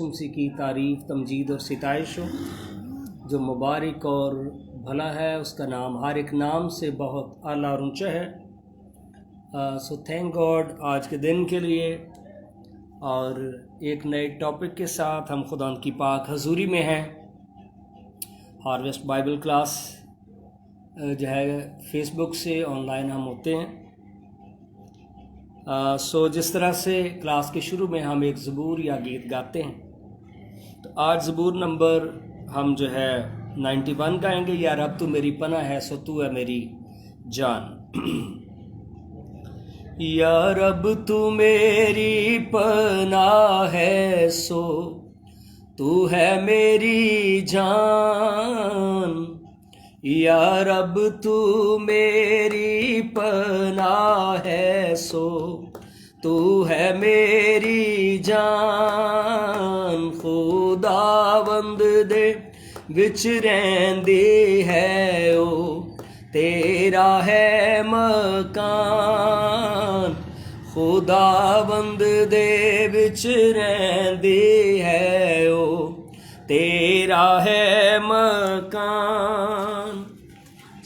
मसीह की तारीफ़ तमजीद और सिताइश हो। जो मुबारक और भला है, उसका नाम हर एक नाम से बहुत आला और ऊँचा है। सो थैंक गॉड आज के दिन के लिए, और एक नए टॉपिक के साथ हम खुदा की पाक हजूरी में हैं। हार्वेस्ट बाइबल क्लास जो है फेसबुक से ऑनलाइन हम होते हैं। सो जिस तरह से क्लास के शुरू में हम एक ज़बूर या गीत गाते हैं, तो आज ज़बूर नंबर हम जो है 91 गाएंगे। या रब तू मेरी पनाह है, सो तू है मेरी जान। या रब तू मेरी पनाह है, सो तू है मेरी जान। या रब तू मेरी पनाह है, सो तू है मेरी जान। खुदावंद दे विच रहिंदी है ओ तेरा है मकान। खुदावंद दे विच रहिंदी है ओ तेरा है मकान।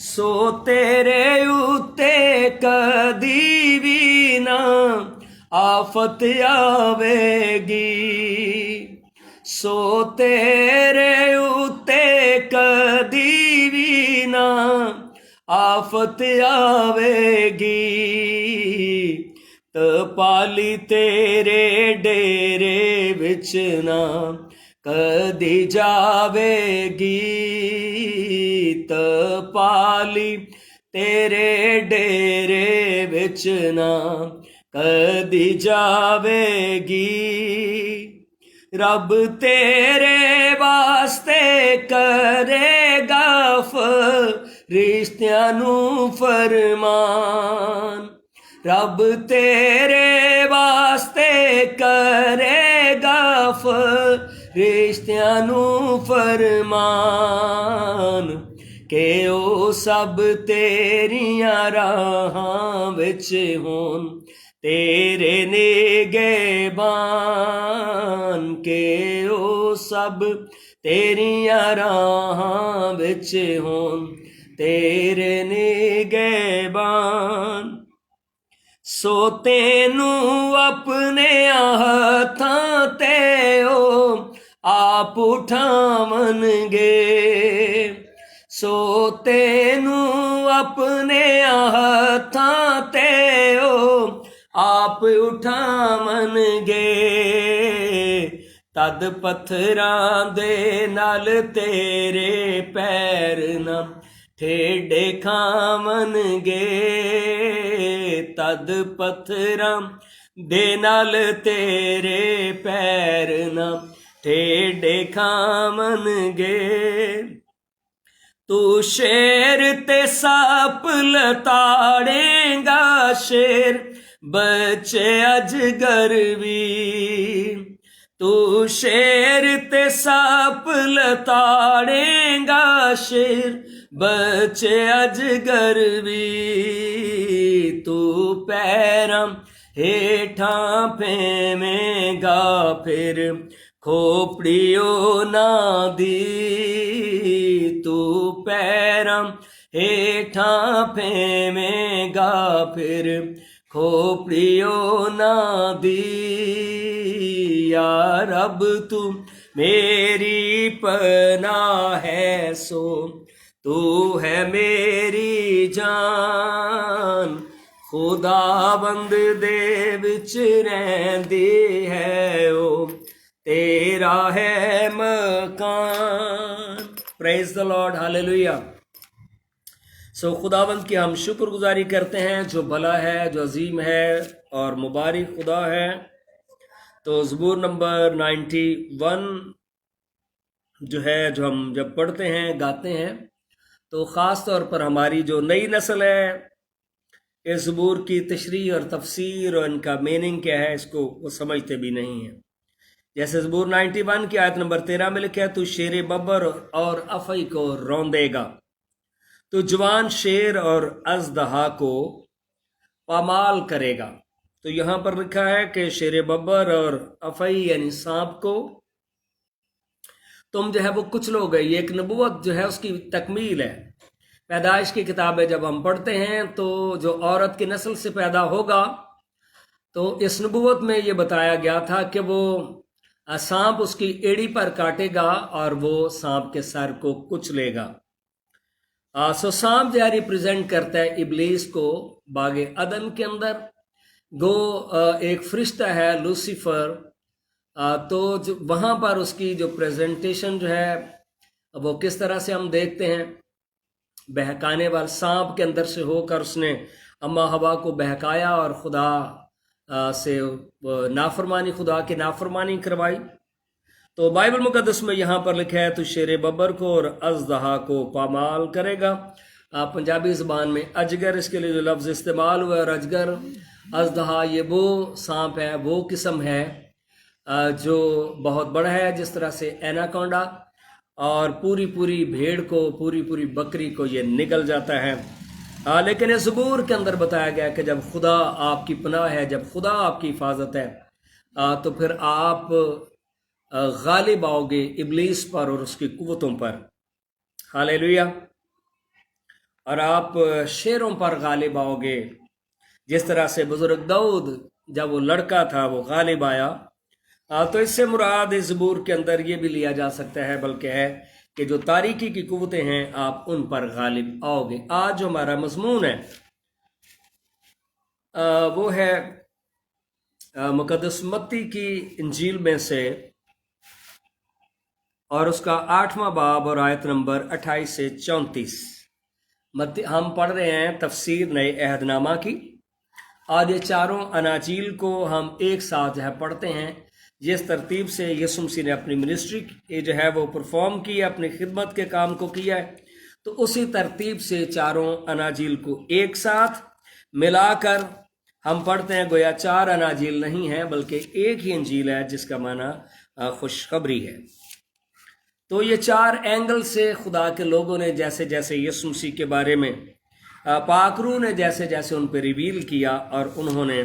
सो तेरे उत्ते कदी भी ना आफत आवेगी। सो तेरे उत्ते कदी भी ना आफत आवेगी। तपाली तेरे डेरे विच ना कदी जावेगी। तपाली तेरे डेरे विच ना कदी जावेगी। रब तेरे वास्ते करेगा फरिश्तियां नू फरमान। रब तेरे वास्ते करेगा फरिश्तियां नू फरमान। के ओ सब तेरियां राहां विच होन तेरे निगहबान। के ओ सब तेरियां राहां विच होन तेरे निगहबान। सो तेनू अपने हत्थां ते ओ आप उठावनगे। सो तेनू अपने हत्थां ते ओ आप उठावनगे। तद पत्थरां दे नाल तेरे पैर ना ठेडे खावनगे। तद पत्थरां दे नाल तेरे पैर ना ठेडे खावनगे। तू शेर ते सप लताड़ेगा, शेर बच्चे अजगर भी। तू शेर ते सप लताड़ेगा, शेर बच्चे अजगर भी। तू पैरां हेठां फेवेगा, फिर खोपड़ियो ना दी। तू पैरां हेठां फेवेगा, फिर खोपड़ियो ना दी। या रब तू मेरी पनाह है, सो तू है मेरी जान। खुदावंद दे विच रहिंदी है ओ तेरा है मकान। Praise the Lord, hallelujah. So खुदावंद की हम शुक्रगुजारी करते हैं, जो भला है, जो अजीम है और मुबारक खुदा है। तो ज़बूर नंबर 91 जो है, जो हम जब पढ़ते हैं, गाते हैं, तो ख़ास तौर पर हमारी जो नई नस्ल है, इस ज़बूर की तशरीह और तफसीर और इनका मीनिंग क्या है, इसको वो समझते भी नहीं है। जैसे ज़बूर 91 की आयत नंबर 13 में लिखा है, तू शेर बब्बर और अफ़ई को रौंदेगा, तो जवान शेर और अज़दहा को पामाल करेगा। तो यहाँ पर लिखा है कि शेर बब्बर और अफ़ई यानी सांप को तुम जो है वो कुचलो गए। ये एक नबूवत जो है उसकी तकमील है। पैदाइश की किताबें जब हम पढ़ते हैं तो जो औरत की नस्ल से पैदा होगा, तो इस नबूवत में ये बताया गया था कि वो सांप उसकी एड़ी पर काटेगा और वो सांप के सर को कुचलेगा। सो सांप जो है रिप्रेजेंट करता है इब्लीस को बागे अदन के अंदर। गो एक फरिश्ता है लूसीफर, तो जो वहाँ पर उसकी जो प्रेजेंटेशन जो है वो किस तरह से हम देखते हैं, बहकाने वाले सांप के अंदर से होकर उसने अम्मा हवा को बहकाया और खुदा से नाफरमानी, खुदा की नाफरमानी करवाई। तो बाइबल मुकद्दस में यहाँ पर लिखा है, तो शेर बब्बर को और अजदहा को पामाल करेगा। पंजाबी ज़बान में अजगर इसके लिए जो लफ्ज़ इस्तेमाल हुआ है, और अजगर अजदहा ये वो सांप है, वो किस्म है जो बहुत बड़ा है, जिस तरह से एनाकोंडा, और पूरी पूरी भेड़ को, पूरी पूरी बकरी को ये निगल जाता है। लेकिन इस ज़बूर के अंदर बताया गया कि जब खुदा आपकी पनाह है, जब खुदा आपकी हिफाजत है, तो फिर आप गालिब आओगे इब्लीस पर और उसकी कुव्वतों पर। हालेलुया। और आप शेरों पर गालिब आओगे, जिस तरह से बुजुर्ग दाऊद जब वो लड़का था वो गालिब आया। तो इससे मुराद इस ज़बूर के अंदर ये भी लिया जा सकता है, बल्कि है कि जो तारीकी की कुव्वतें हैं आप उन पर गालिब आओगे। आज जो हमारा मज़मून है वो है मुक़द्दस मत्ती की इंजील में से, और उसका 8वां बाब और आयत नंबर 28 से 34। हम पढ़ रहे हैं तफसीर नए अहदनामा की। आज ये चारों अनाजील को हम एक साथ जो है पढ़ते हैं। जिस तरतीब से यीशु मसीह ने अपनी मिनिस्ट्री जो है वो परफॉर्म की है, अपनी खिदमत के काम को किया है, तो उसी तरतीब से चारों अनाजील को एक साथ मिलाकर हम पढ़ते हैं। गोया चार अनाजील नहीं है बल्कि एक ही इंजील है, जिसका माना खुशखबरी है। तो ये चार एंगल से खुदा के लोगों ने जैसे जैसे यीशु मसीह के बारे में पाक रूह ने जैसे जैसे उन पर रिवील किया, और उन्होंने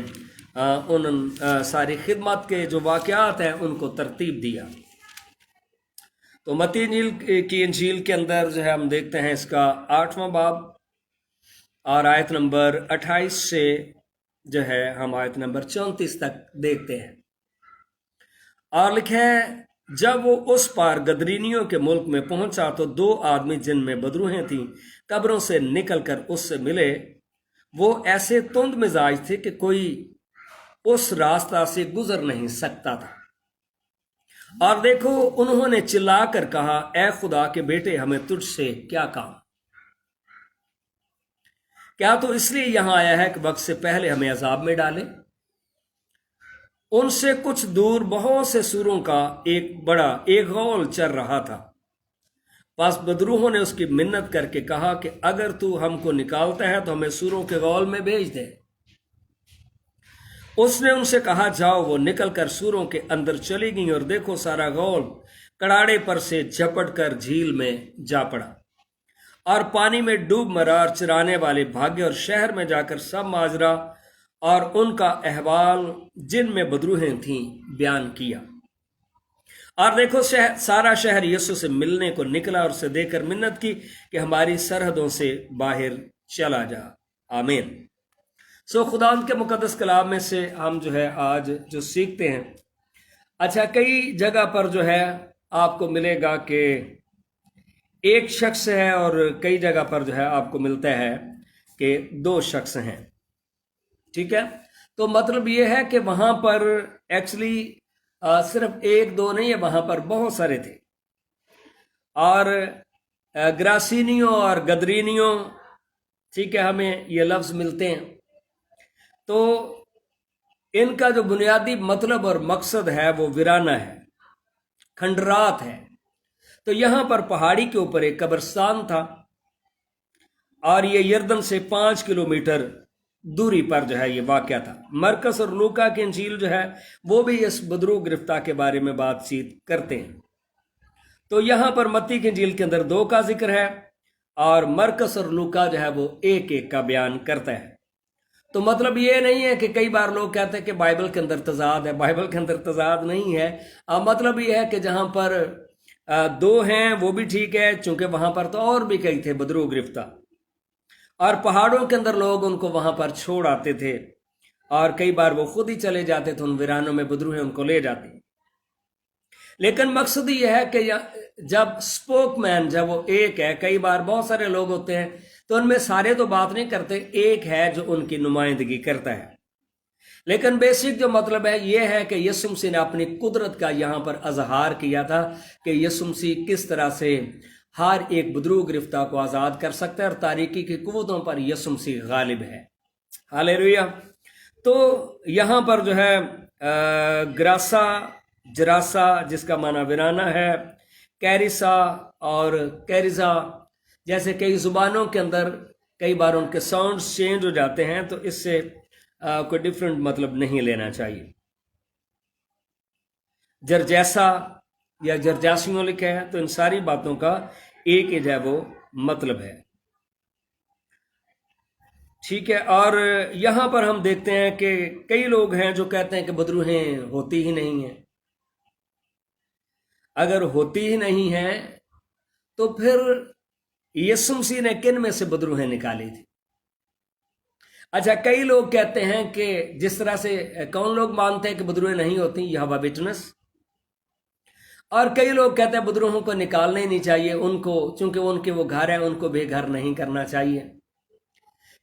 उन सारी खिदमत के जो वाक़यात हैं उनको तरतीब दिया। तो मत्ती की इंजील के अंदर जो है हम देखते हैं इसका 8वां बाब और आयत नंबर 28 से जो है हम आयत नंबर 34 तक देखते हैं। और लिखे हैं, जब वो उस पार गदरीनियों के मुल्क में पहुंचा तो दो आदमी जिनमें बदरूहें थीं कब्रों से निकलकर उससे मिले। वो ऐसे तुंद मिजाज थे कि कोई उस रास्ता से गुजर नहीं सकता था। और देखो, उन्होंने चिल्लाकर कहा, ऐ खुदा के बेटे, हमें तुझसे क्या काम? क्या तो इसलिए यहां आया है कि वक्त से पहले हमें अजाब में डाले? उनसे कुछ दूर बहुत से सूरों का एक गौल चल रहा था। बस बदरूहों ने उसकी मिन्नत करके कहा कि अगर तू हमको निकालता है तो हमें सूरों के गौल में भेज दे। उसने उनसे कहा, जाओ। वो निकलकर सूरों के अंदर चली गई, और देखो सारा गौल कड़ाड़े पर से झपट कर झील में जा पड़ा, और पानी में डूब मरा। और चराने वाले भागे और शहर में जाकर सब माजरा और उनका अहवाल जिनमें बदरूहें थीं बयान किया। और देखो, सारा शहर यीशु से मिलने को निकला और उसे देकर मिन्नत की कि हमारी सरहदों से बाहर चला जा। आमीन। सो खुदा के मुकद्दस कलाम में से हम जो है आज जो सीखते हैं, अच्छा, कई जगह पर जो है आपको मिलेगा कि एक शख्स है, और कई जगह पर जो है आपको मिलता है कि दो शख्स हैं। ठीक है, तो मतलब ये है कि वहां पर एक्चुअली सिर्फ एक दो नहीं है, वहां पर बहुत सारे थे। और ग्रासीनियों और गदरीनियों, ठीक है, हमें ये लफ्ज मिलते हैं। तो इनका जो बुनियादी मतलब और मकसद है वो वीराना है, खंडरात है। तो यहां पर पहाड़ी के ऊपर एक कब्रिस्तान था, और ये यर्दन से 5 किलोमीटर दूरी पर जो है ये वाक़या था। मरकस और लूका की इंजील जो है वो भी इस बदरू गिरफ्तार के बारे में बातचीत करते हैं। तो यहां पर मत्ती की इंजील के अंदर 2 का जिक्र है, और मरकस और लूका जो है वो एक एक का बयान करता है। तो मतलब ये नहीं है कि कई बार लोग कहते हैं कि बाइबल के अंदर तजाद है। बाइबल के अंदर तजाद नहीं है। मतलब ये है कि जहां पर दो हैं वो भी ठीक है, चूंकि वहां पर तो और भी कई थे बदरू गिरफ्तार, और पहाड़ों के अंदर लोग उनको वहां पर छोड़ आते थे, और कई बार वो खुद ही चले जाते थे, उन वीरानों में बदरू हैं उनको ले जाते। लेकिन मकसद यह है कि जब स्पोकमैन, जब वो एक है, कई बार बहुत सारे लोग होते हैं तो उनमें सारे तो बात नहीं करते, एक है जो उनकी नुमाइंदगी करता है। लेकिन बेसिक जो मतलब है ये है कि यीशु मसीह ने अपनी कुदरत का यहाँ पर अजहार किया था कि यीशु मसीह किस तरह से हर एक बदरू गिरफ्तार को आज़ाद कर सकता है, और तारीकी की कुव्वतों पर यीशु मसीह गालिब है। हालेलुया। तो यहाँ पर जो है ग्रासा, जरासा जिसका माना वीराना है, कैरिसा और कैरिजा, जैसे कई जुबानों के अंदर कई बार उनके साउंड्स चेंज हो जाते हैं, तो इससे कोई डिफरेंट मतलब नहीं लेना चाहिए। जरजैसा या जरजासियों लिखा है, तो इन सारी बातों का एक ही है वो मतलब है, ठीक है। और यहां पर हम देखते हैं कि कई लोग हैं जो कहते हैं कि बदरूहें होती ही नहीं हैं। अगर होती ही नहीं है तो फिर यीशु मसीह ने किन में से बदरूहें निकाली थी? अच्छा, कई लोग कहते हैं कि जिस तरह से कौन लोग मानते हैं कि बदरूहें नहीं होती, यहोवा विटनेस, और कई लोग कहते हैं बदरूहों को निकालना ही नहीं चाहिए, उनको चूंकि उनके वो घर है उनको बेघर नहीं करना चाहिए।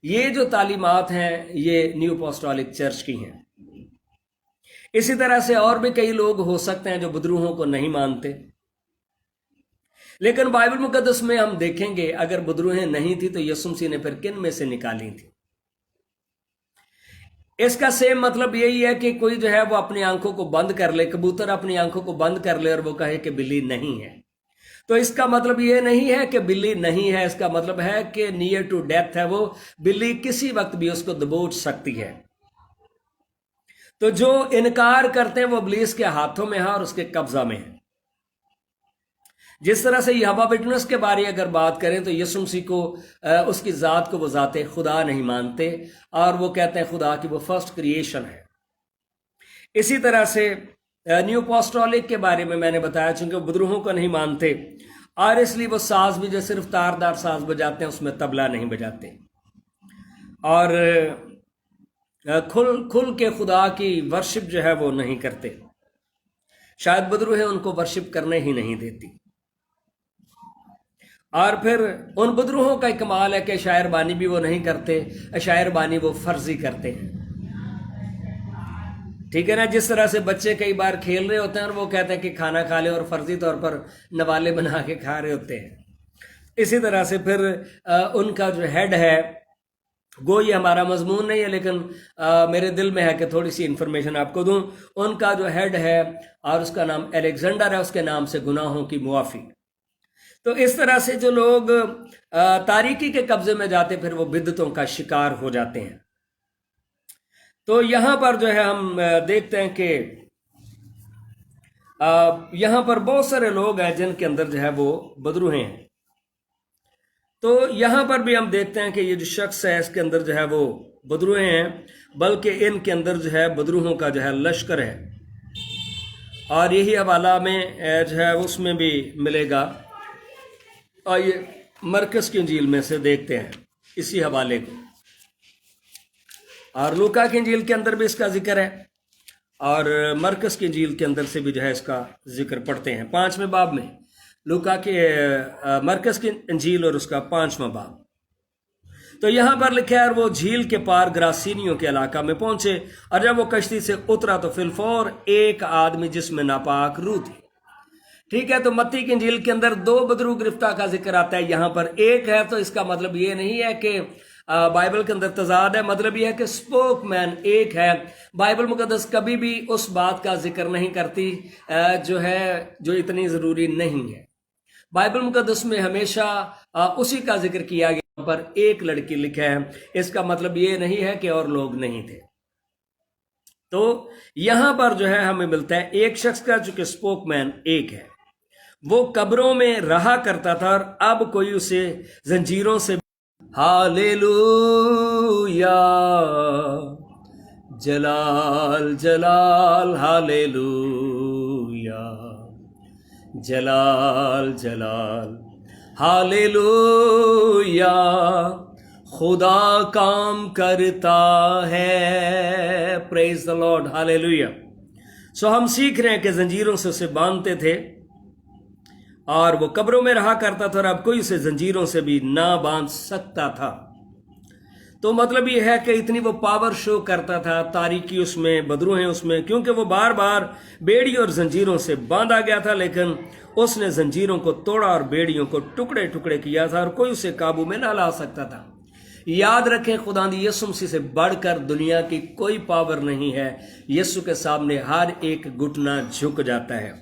ये जो तालीमात हैं ये न्यू अपोस्टोलिक चर्च की हैं। इसी तरह से और भी कई लोग हो सकते हैं जो बदरूहों को नहीं मानते, लेकिन बाइबल मुकद्दस में हम देखेंगे अगर बदरूहें नहीं थी तो यीशु मसीह ने फिर किन में से निकाली थी? इसका सेम मतलब यही है कि कोई जो है वो अपनी आंखों को बंद कर ले, कबूतर अपनी आंखों को बंद कर ले और वो कहे कि बिल्ली नहीं है, तो इसका मतलब ये नहीं है कि बिल्ली नहीं है, इसका मतलब है कि नियर टू डेथ है वो, बिल्ली किसी वक्त भी उसको दबोच सकती है। तो जो इनकार करते हैं वो इब्लीस के हाथों में है और उसके कब्जा में है। जिस तरह से यहोवा विटनेस के बारे अगर बात करें तो यीशु मसीह को उसकी ज़ात को वो ज़ाते खुदा नहीं मानते, और वो कहते हैं खुदा की वो फर्स्ट क्रिएशन है। इसी तरह से न्यू अपोस्टोलिक के बारे में मैंने बताया, चूंकि वो बदरूहों को नहीं मानते और इसलिए वो साज भी जो सिर्फ तारदार साज बजाते हैं उसमें तबला नहीं बजाते, और खुल के खुदा की वर्शिप जो है वो नहीं करते। शायद बदरूहें उनको वर्शिप करने ही नहीं देती। और फिर उन बदरूहों का कमाल है कि शायर बानी भी वो नहीं करते, शायर बानी वो फर्जी करते हैं, ठीक है ना। जिस तरह से बच्चे कई बार खेल रहे होते हैं और वो कहते हैं कि खाना खा ले और फर्जी तौर पर नवाले बना के खा रहे होते हैं, इसी तरह से फिर उनका जो हेड है, गो ये हमारा मजमून नहीं है लेकिन मेरे दिल में है कि थोड़ी सी इंफॉर्मेशन आपको दूं, उनका जो हेड है और उसका नाम अलेक्जेंडर है, उसके नाम से गुनाहों की मुआफ़ी। तो इस तरह से जो लोग तारीकी के कब्जे में जाते फिर वो बिद्दतों का शिकार हो जाते हैं। तो यहां पर जो है हम देखते हैं कि यहां पर बहुत सारे लोग हैं जिनके अंदर जो है वो बदरूहें हैं। तो यहां पर भी हम देखते हैं कि ये जो शख्स है इसके अंदर जो है वो बदरूहें हैं, बल्कि इनके अंदर जो है बदरूहों का जो है लश्कर है, और यही हवाला में जो है उसमें भी मिलेगा। आइए मरकस की इंजील में से देखते हैं इसी हवाले को, और लूका की इंजील के अंदर भी इसका जिक्र है और मरकस की इंजील के अंदर से भी जो है इसका जिक्र पढ़ते हैं 5वें बाब में, लूका के मरकस की इंजील और उसका 5वां बाब। तो यहां पर लिखा है, और वो झील के पार ग्रासीनियों के इलाका में पहुंचे, और जब वो कश्ती से उतरा तो फिलफौर एक आदमी जिसमें नापाक रूह थी। ठीक है, तो मत्ती की इंजील के अंदर 2 बदरू गिरफ्तार का जिक्र आता है, यहां पर एक है, तो इसका मतलब ये नहीं है कि बाइबल के अंदर तजाद है, मतलब यह है कि स्पोकमैन एक है। बाइबल मुकद्दस कभी भी उस बात का जिक्र नहीं करती जो है जो इतनी ज़रूरी नहीं है। बाइबल मुकद्दस में हमेशा उसी का जिक्र किया गया पर एक लड़की लिखा है, इसका मतलब ये नहीं है कि और लोग नहीं थे। तो यहां पर जो है हमें मिलता है एक शख्स का जो कि स्पोकमैन एक है, वो कब्रों में रहा करता था और अब कोई उसे जंजीरों से, हालेलुया जलाल जलाल हालेलुया जलाल जलाल। हालेलुया, खुदा काम करता है। Praise the Lord, hallelujah. So हम सीख रहे हैं कि जंजीरों से उसे बांधते थे और वो कब्रों में रहा करता था और अब कोई उसे जंजीरों से भी ना बांध सकता था। तो मतलब ये है कि इतनी वो पावर शो करता था, तारीकी उसमें, बदरूहें उसमें, क्योंकि वो बार बार बेड़ी और जंजीरों से बांधा गया था, लेकिन उसने जंजीरों को तोड़ा और बेड़ियों को टुकड़े टुकड़े किया था और कोई उसे काबू में ना ला सकता था। याद रखें, खुदावंद यीशु मसीह से बढ़कर दुनिया की कोई पावर नहीं है। यीशु के सामने हर एक घुटना झुक जाता है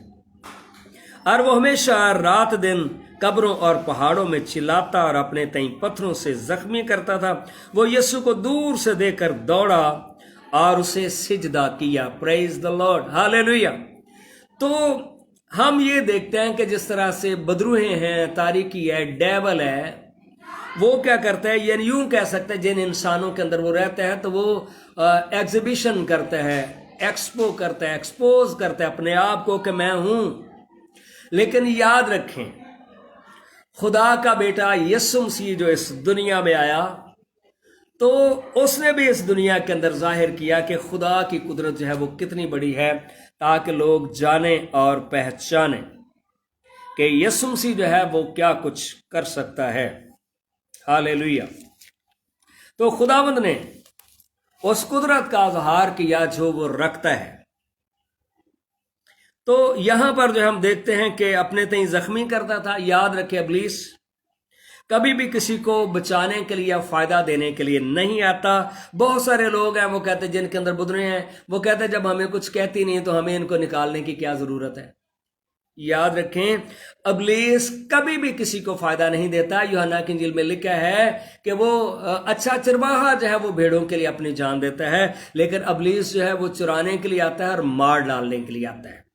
और वो हमेशा रात दिन कब्रों और पहाड़ों में चिल्लाता और अपने तई पत्थरों से जख्मी करता था। वो यीशु को दूर से देखकर दौड़ा और उसे सिजदा किया। Praise the Lord, hallelujah. तो हम ये देखते हैं कि जिस तरह से बदरूहें हैं, तारीकी है, डेवल है, वो क्या करता है, यानी यूं कह सकते हैं जिन इंसानों के अंदर वो रहता है तो वो एग्जिबिशन करता है, एक्सपो करता है, एक्सपोज करता है अपने आप को कि मैं हूं। लेकिन याद रखें, खुदा का बेटा यीशु मसीह जो इस दुनिया में आया तो उसने भी इस दुनिया के अंदर जाहिर किया कि खुदा की कुदरत जो है वो कितनी बड़ी है, ताकि लोग जाने और पहचाने कि यीशु मसीह जो है वो क्या कुछ कर सकता है। हालेलुया। तो खुदावंद ने उस कुदरत का इजहार किया जो वो रखता है। तो यहां पर जो हम देखते हैं कि अपने तई जख्मी करता था। याद रखे, इब्लीस कभी भी किसी को बचाने के लिए या फायदा देने के लिए नहीं आता। बहुत सारे लोग हैं, वो कहते हैं जिनके अंदर बुदरे हैं, वो कहते हैं जब हमें कुछ कहती नहीं तो हमें इनको निकालने की क्या जरूरत है। याद रखें, इब्लीस कभी भी किसी को फायदा नहीं देता। यूहन्ना की इंजील में लिखा है कि वो अच्छा चरवाहा जो है वो भेड़ों के लिए अपनी जान देता है, लेकिन इब्लीस जो है वो चुराने के लिए आता है और मार डालने के लिए आता है।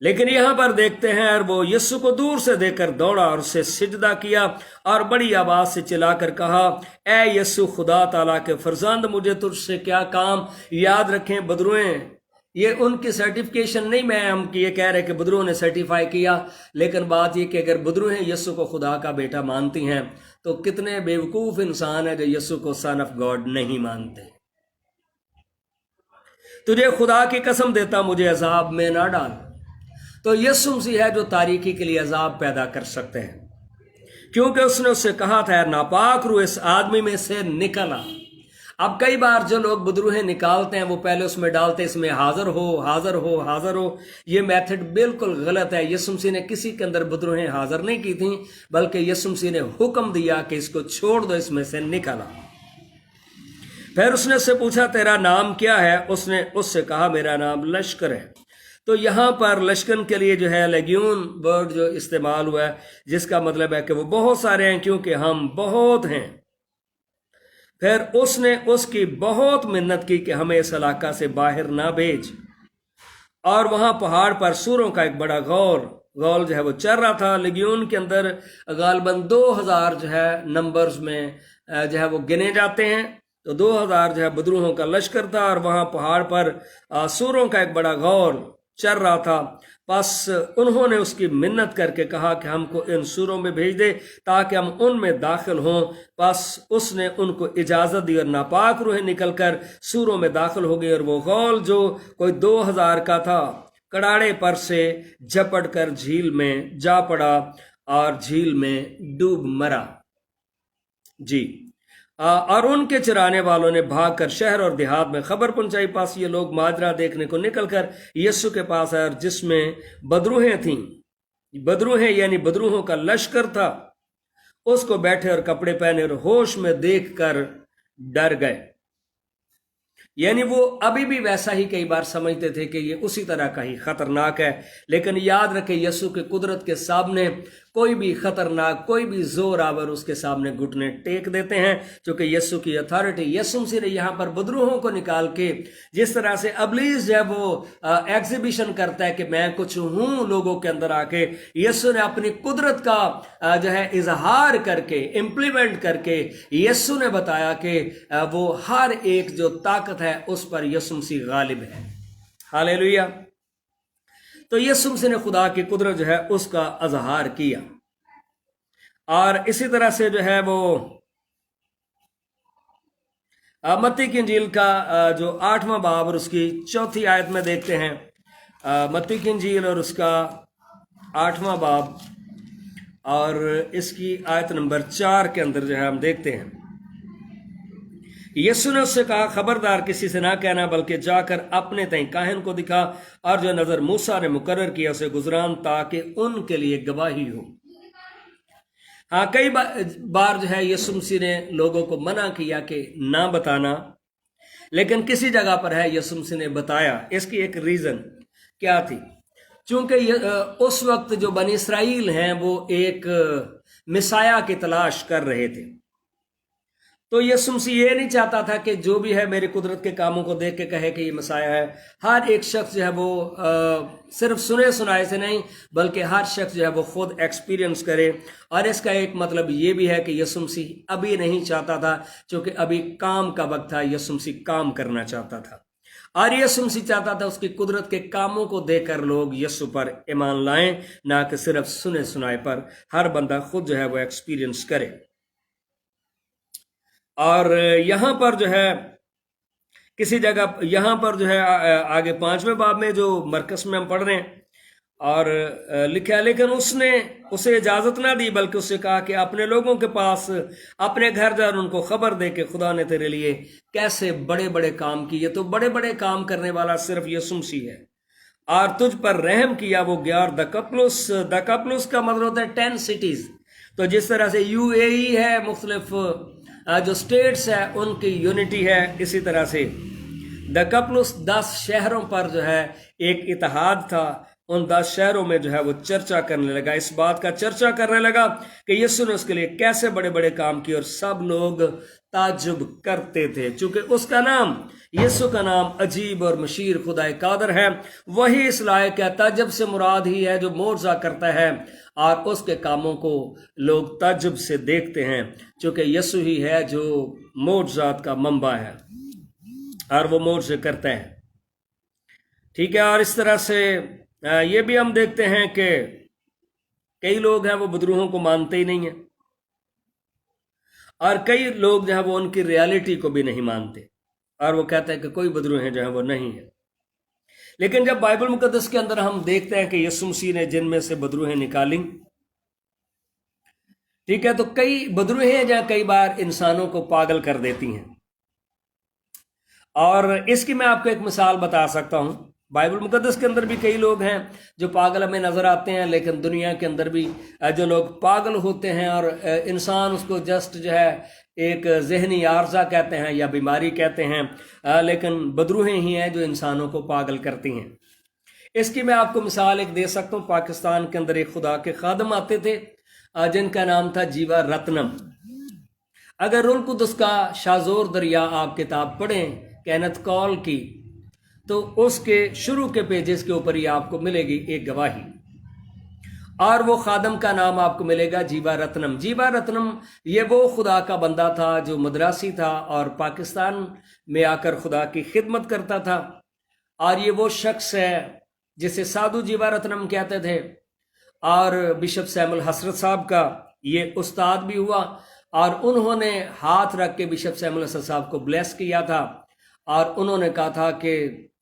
लेकिन यहां पर देखते हैं, और वो यीशु को दूर से देखकर दौड़ा और उसे सिजदा किया और बड़ी आवाज से चिल्लाकर कहा, ए यीशु खुदा ताला के फरजंद, मुझे तुझसे क्या काम। याद रखें, बदरूहें, ये उनकी सर्टिफिकेशन नहीं, मैं हम ये कह रहे कि बदरूहों ने सर्टिफाई किया, लेकिन बात ये कि अगर बदरूहें यीशु को खुदा का बेटा मानती हैं तो कितने बेवकूफ इंसान है जो यीशु को सन ऑफ गॉड नहीं मानते। तुझे खुदा की कसम देता, मुझे अजाब में ना डाल। तो यीशु मसीह है जो तारीकी के लिए अजाब पैदा कर सकते हैं, क्योंकि उसने उससे कहा था, नापाक रूह इस आदमी में से निकला। अब कई बार जो लोग बदरूहें निकालते हैं वो पहले उसमें डालते इसमें हाजिर हो, हाजिर हो, हाजिर हो। ये मेथड बिल्कुल गलत है। यीशु मसीह ने किसी के अंदर बदरूहें हाजिर नहीं की थी, बल्कि यीशु मसीह ने हुक्म दिया कि इसको छोड़ दो, इसमें से निकला। फिर उसने उससे पूछा, तेरा नाम क्या है? उसने उससे कहा, मेरा नाम लश्कर है। तो यहां पर लश्कर के लिए जो है लेग्यून वर्ड जो इस्तेमाल हुआ है, जिसका मतलब है कि वो बहुत सारे हैं, क्योंकि हम बहुत हैं। फिर उसने उसकी बहुत मिन्नत की कि हमें इस इलाका से बाहर ना भेज। और वहां पहाड़ पर सूरों का एक बड़ा गौल जो है वो चल रहा था। लेग्यून के अंदर गालबन 2000 जो है नंबर्स में जो है वो गिने जाते हैं। तो 2000 जो है बदरूहों का लश्कर था और वहां पहाड़ पर सूरों का एक बड़ा गौल चल रहा था। बस उन्होंने उसकी मिन्नत करके कहा कि हमको इन सूरों में भेज दे ताकि हम उनमें दाखिल हों। बस उसने उनको इजाज़त दी और नापाक रूहें निकलकर सूरों में दाखिल हो गई और वो गौल जो कोई 2000 का था कड़ाड़े पर से झपट कर झील में जा पड़ा और झील में डूब मरा। जी। और उनके चराने वालों ने भागकर शहर और देहात में खबर पहुंचाई। पास ये लोग माजरा देखने को निकलकर यीशु के पास आए और जिसमें बदरूहें थीं, बदरूहें यानी बदरूहों का लश्कर था, उसको बैठे और कपड़े पहने और होश में देखकर डर गए। यानी वो अभी भी वैसा ही कई बार समझते थे कि ये उसी तरह का ही खतरनाक है। लेकिन याद रखे, यीशु के कुदरत के सामने कोई भी खतरनाक, कोई भी जोर आवर उसके सामने घुटने टेक देते हैं, क्योंकि यीशु की अथॉरिटी। यीशु मसीह ने यहाँ पर बदरूहों को निकाल के, जिस तरह से इब्लीस जो है वो एग्जीबिशन करता है कि मैं कुछ हूं लोगों के अंदर आके, यीशु ने अपनी कुदरत का जो है इजहार करके, इंप्लीमेंट करके, यीशु ने बताया कि वो हर एक जो ताकत है उस पर यीशु मसीह गालिब है। हालेलुया। تو یسوع مسیح نے خدا کی قدرت جو ہے اس کا اظہار کیا، اور اسی طرح سے جو ہے وہ متی کی انجیل کا جو 8واں باب اور اس کی 4تھی آیت میں دیکھتے ہیں، متی کی انجیل اور اس کا 8واں باب اور اس کی آیت نمبر 4 کے اندر جو ہے ہم دیکھتے ہیں، یسوع نے اس سے کہا خبردار کسی سے نہ کہنا، بلکہ جا کر اپنے تئیں کاہن کو دکھا، اور جو نظر موسیٰ نے مقرر کیا اسے گزران، تاکہ ان کے لیے گواہی ہو۔ ہاں، کئی بار جو ہے یسوع مسیح نے لوگوں کو منع کیا کہ نہ بتانا، لیکن کسی جگہ پر ہے یسوع مسیح نے بتایا۔ اس کی ایک ریزن کیا تھی؟ چونکہ اس وقت جو بنی اسرائیل ہیں وہ ایک مسیح کی تلاش کر رہے تھے، تو یسوع مسیح یہ نہیں چاہتا تھا کہ جو بھی ہے میری قدرت کے کاموں کو دیکھ کے کہے کہ یہ مسیح ہے۔ ہر ایک شخص جو ہے وہ صرف سنے سنائے سے نہیں، بلکہ ہر شخص جو ہے وہ خود ایکسپیرینس کرے۔ اور اس کا ایک مطلب یہ بھی ہے کہ یسوع مسیح ابھی نہیں چاہتا تھا، چونکہ ابھی کام کا وقت تھا، یسوع مسیح کام کرنا چاہتا تھا، اور یسوع مسیح چاہتا تھا اس کی قدرت کے کاموں کو دیکھ کر لوگ یسوع پر ایمان لائیں، نہ کہ صرف سنے سنائے پر ہر بندہ خود جو ہے وہ ایکسپیرینس کرے۔ اور یہاں پر جو ہے کسی جگہ یہاں پر جو ہے آگے 5ویں باب میں جو مرکز میں ہم پڑھ رہے ہیں، اور لکھا ہے لیکن اس نے اسے اجازت نہ دی، بلکہ اسے کہا کہ اپنے لوگوں کے پاس اپنے گھر جا ان کو خبر دے کہ خدا نے تیرے لیے کیسے بڑے بڑے کام کیے۔ تو بڑے بڑے کام کرنے والا صرف یسوع مسیح ہے، اور تجھ پر رحم کیا وہ گیا۔ اور دکپلس کا مطلب ہوتا ہے 10 سٹیز۔ تو جس طرح سے UAE ہے، مختلف جو سٹیٹس ہے ان کی یونٹی ہے، اسی طرح سے دکپلس 10 شہروں پر جو ہے ایک اتحاد تھا۔ ان 10 شہروں میں جو ہے وہ چرچا کرنے لگا، اس بات کا چرچا کرنے لگا کہ یسوع نے اس کے لیے کیسے بڑے بڑے کام کیے، اور سب لوگ تعجب کرتے تھے، چونکہ اس کا نام، یسوع کا نام عجیب اور مشیر خدا قادر ہے۔ وہی اس لائق ہے، تعجب سے مراد ہی ہے جو معجزہ کرتا ہے، اور اس کے کاموں کو لوگ تعجب سے دیکھتے ہیں، چونکہ یسوع ہی ہے جو معجزات کا منبع ہے اور وہ معجزے کرتے ہیں۔ ٹھیک ہے، اور اس طرح سے یہ بھی ہم دیکھتے ہیں کہ کئی لوگ ہیں وہ بدروہوں کو مانتے ہی نہیں ہیں، اور کئی لوگ جو ہے وہ ان کی ریالٹی کو بھی نہیں مانتے، اور وہ کہتے ہیں کہ کوئی بدروہیں جو ہیں وہ نہیں ہیں۔ لیکن جب بائبل مقدس کے اندر ہم دیکھتے ہیں کہ یسوع مسیح نے جن میں سے بدروہیں نکالیں، ٹھیک ہے، تو کئی بدروہیں جو کئی بار انسانوں کو پاگل کر دیتی ہیں، اور اس کی میں آپ کو ایک مثال بتا سکتا ہوں۔ بائبل مقدس کے اندر بھی کئی لوگ ہیں جو پاگل ہمیں نظر آتے ہیں، لیکن دنیا کے اندر بھی جو لوگ پاگل ہوتے ہیں، اور انسان اس کو جسٹ جو ہے ایک ذہنی عارضہ کہتے ہیں یا بیماری کہتے ہیں، لیکن بدروہیں ہی ہیں جو انسانوں کو پاگل کرتی ہیں۔ اس کی میں آپ کو مثال ایک دے سکتا ہوں۔ پاکستان کے اندر ایک خدا کے خادم آتے تھے جن کا نام تھا جیوا رتنم۔ اگر روح القدس کا شازور دریا آپ کتاب پڑھیں کینتھ کال کی، تو اس کے شروع کے پیجز کے اوپر ہی آپ کو ملے گی ایک گواہی، اور وہ خادم کا نام آپ کو ملے گا جیوا رتنم۔ جیوا رتنم یہ وہ خدا کا بندہ تھا جو مدراسی تھا، اور پاکستان میں آ کر خدا کی خدمت کرتا تھا، اور یہ وہ شخص ہے جسے سادھو جیوا رتنم کہتے تھے، اور بشپ سیمل حسرت صاحب کا یہ استاد بھی ہوا، اور انہوں نے ہاتھ رکھ کے بشپ سیمل حسرت صاحب کو بلیس کیا تھا، اور انہوں نے کہا تھا کہ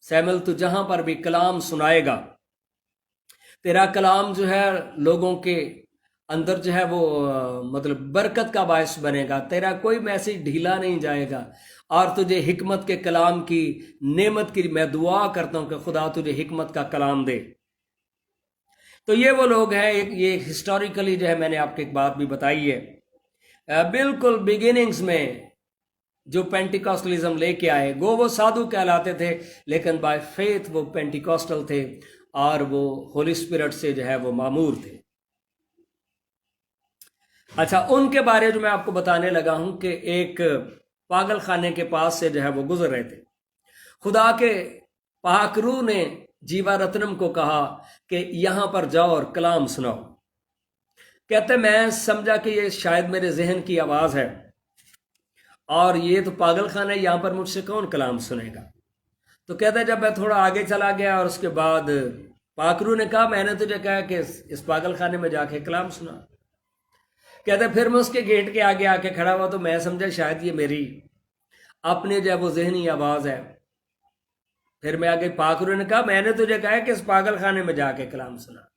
سیمل تو جہاں پر بھی کلام سنائے گا، تیرا کلام جو ہے لوگوں کے اندر جو ہے وہ مطلب برکت کا باعث بنے گا، تیرا کوئی میسیج ڈھیلا نہیں جائے گا، اور تجھے حکمت کے کلام کی نعمت کی میں دعا کرتا ہوں کہ خدا تجھے حکمت کا کلام دے۔ تو یہ وہ لوگ ہیں، یہ ہسٹوریکلی جو ہے میں نے آپ کو ایک بات بھی بتائی ہے، بالکل بگننگز میں جو پینٹیکاسٹلزم لے کے آئے، وہ سادھو کہلاتے تھے، لیکن بائی فیتھ وہ پینٹیکاسٹل تھے، اور وہ ہولی اسپرٹ سے جو ہے وہ معمور تھے۔ اچھا، ان کے بارے جو میں آپ کو بتانے لگا ہوں کہ ایک پاگل خانے کے پاس سے جو ہے وہ گزر رہے تھے، خدا کے پاک روح نے جیوا رتنم کو کہا کہ یہاں پر جاؤ اور کلام سناؤ۔ کہتے میں سمجھا کہ یہ شاید میرے ذہن کی آواز ہے، اور یہ تو پاگل خانہ ہے، یہاں پر مجھ سے کون کلام سنے گا۔ تو کہتا ہے جب میں تھوڑا آگے چلا گیا اور اس کے بعد पाकरू ने कहा मैंने तुझे कहा कि इस पागल खाने में जाके कलाम सुना। कहते फिर मैं उसके गेट के आगे आके खड़ा हुआ तो मैं समझा शायद ये मेरी अपने जो है वो जहनी आवाज है। फिर मैं आगे, पाकरू ने कहा मैंने तुझे कहा कि इस पागल खाने में जाके कलाम सुना।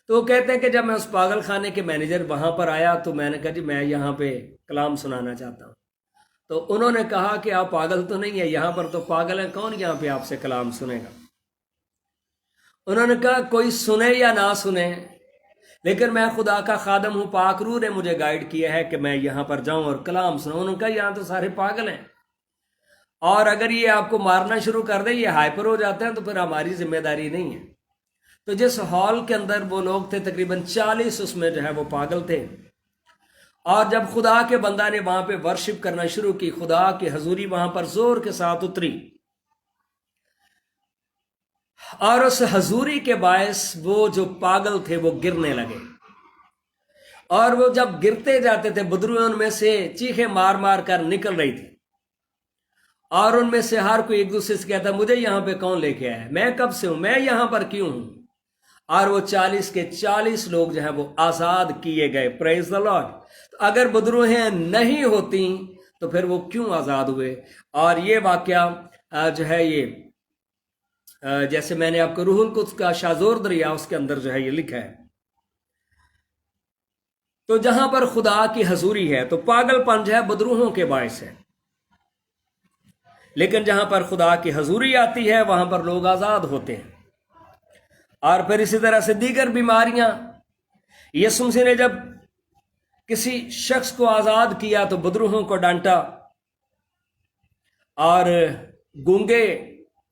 तो वो कहते हैं कि जब मैं उस पागल खाने के मैनेजर वहां पर आया तो मैंने कहा जी मैं यहाँ पे कलाम सुनाना चाहता हूँ। तो उन्होंने कहा कि आप पागल तो नहीं है, यहाँ पर तो पागल है, कौन यहाँ पे आपसे कलाम सुनेगा। उन्होंने कहा कोई सुने या ना सुने, लेकिन मैं खुदा का खादम हूँ, पाकरू ने मुझे गाइड किया है कि मैं यहाँ पर जाऊं और कलाम सुनाऊं। उन्होंने कहा यहाँ तो सारे पागल हैं, और अगर ये आपको मारना शुरू कर दे, ये हाइपर हो जाते हैं, तो फिर हमारी जिम्मेदारी नहीं है। तो जिस हॉल के अंदर वो लोग थे तकरीबन 40 उसमें जो है वो पागल थे। और जब खुदा के बंदा ने वहां पे वर्शिप करना शुरू की, खुदा की हजूरी वहां पर जोर के साथ उतरी, और उस हजूरी के बायस वो जो पागल थे वो गिरने लगे। और वो जब गिरते जाते थे, बदरुएं उनमें से चीखे मार मार कर निकल रही थी, और उनमें से हर कोई एक दूसरे से कहता मुझे यहां पे कौन लेके आया, मैं कब से हूं, मैं यहां पर क्यों हूं। और वो 40 के 40 लोग जो है वो आजाद किए गए। Praise the Lord. तो अगर बदरूहें नहीं होती तो फिर वो क्यों आजाद हुए। और ये वाकया जो है ये जैसे मैंने आपको रूहुल कुद्स का शाजोर दरिया उसके अंदर जो है ये लिखा है। तो जहां पर खुदा की हजूरी है तो पागलपन जो है बदरूहों के बायस है, लेकिन जहां पर खुदा की हजूरी आती है वहां पर लोग आजाद होते हैं। और फिर इसी तरह से दीगर बीमारियां, यीशु मसीह ने जब किसी शख्स को आजाद किया तो बदरूहों को डांटा, और गूंगे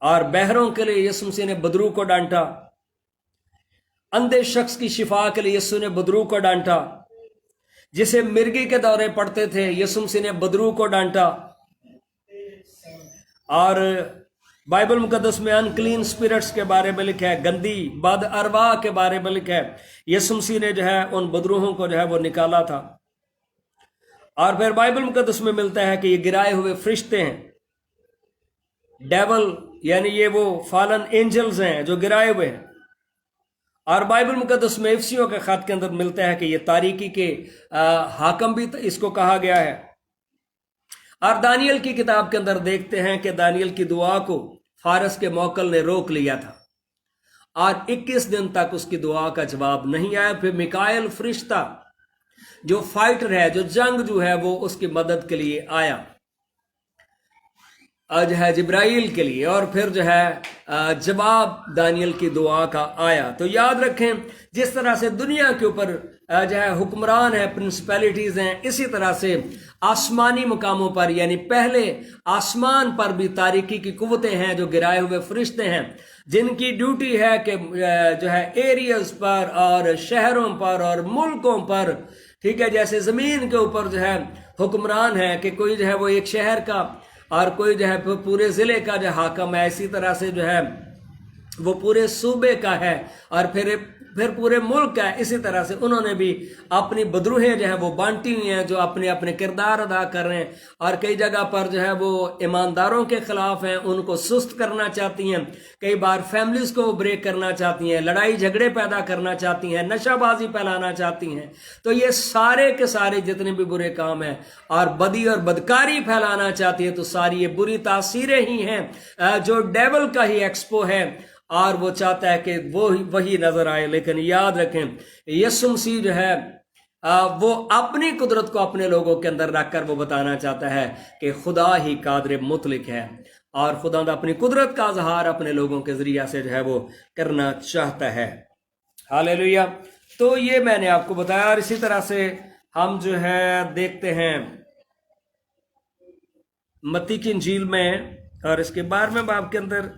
और बहरों के लिए यीशु मसीह ने बदरू को डांटा, अंधे शख्स की शिफा के लिए यीशु ने बदरू को डांटा, जिसे मिर्गी के दौरे पड़ते थे यीशु मसीह ने बदरू को डांटा। और बाइबल मुकद्दस में अनक्लीन स्पिरिट्स के बारे में लिखा है, गंदी बद अरवा के बारे में लिखा है, यीशु मसीह ने जो है उन बदरूहों को जो है वो निकाला था। और फिर बाइबल मुकद्दस में मिलता है कि ये गिराए हुए फरिश्ते हैं, डेवल यानी ये वो फॉलन एंजल्स हैं जो गिराए हुए हैं। और बाइबल मुकद्दस में इफसियों के खत के अंदर मिलता है कि ये तारीकी के हाकम भी इसको कहा गया है। और दानियल की किताब के अंदर देखते हैं कि दानियल की दुआ को फारस के मौकल ने रोक लिया था, और 21 दिन तक उसकी दुआ का जवाब नहीं आया। फिर मिकाएल फरिश्ता जो फाइटर है, जो जंगजू है, वो उसकी मदद के लिए आया जो है जिब्राइल के लिए, और फिर जो है जवाब दानियल की दुआ का आया। तो याद रखें, जिस तरह से दुनिया के ऊपर जो है हुक्मरान है, प्रिंसिपैलिटीज हैं, इसी तरह से आसमानी मुकामों पर यानी पहले आसमान पर भी तारीकी की कुव्वतें हैं जो गिराए हुए फरिश्ते हैं, जिनकी ड्यूटी है कि जो है एरियाज पर और शहरों पर और मुल्कों पर, ठीक है, जैसे जमीन के ऊपर जो है हुक्मरान है कि कोई जो है वो एक शहर का और कोई जो है पूरे जिले का जो हाकम है, इसी तरह से जो है वो पूरे सूबे का है और फिर पूरे मुल्क का है। इसी तरह से उन्होंने भी अपनी बदरूहें जो है वो बांटी हुई हैं, जो अपने अपने किरदार अदा कर रहे हैं, और कई जगह पर जो है वो ईमानदारों के खिलाफ हैं, उनको सुस्त करना चाहती हैं, कई बार फैमिलीज को ब्रेक करना चाहती हैं, लड़ाई झगड़े पैदा करना चाहती हैं, नशाबाजी फैलाना चाहती हैं। तो ये सारे के सारे जितने भी बुरे काम हैं और बदी और बदकारी फैलाना चाहती है, तो सारी ये बुरी तासीरें ही हैं जो डेविल का ही एक्सपो है, और वो चाहता है कि वो वही नजर आए। लेकिन याद रखें, यीशु मसीह जो है वो अपनी कुदरत को अपने लोगों के अंदर रखकर वो बताना चाहता है कि खुदा ही कादिर मुतलक है, और खुदा अपनी कुदरत का इजहार अपने लोगों के जरिया से जो है वो करना चाहता है। हालेलुया। तो ये मैंने आपको बताया। और इसी तरह से हम जो है देखते हैं मत्ती की इंजील में, और इसके 12वें बाब के अंदर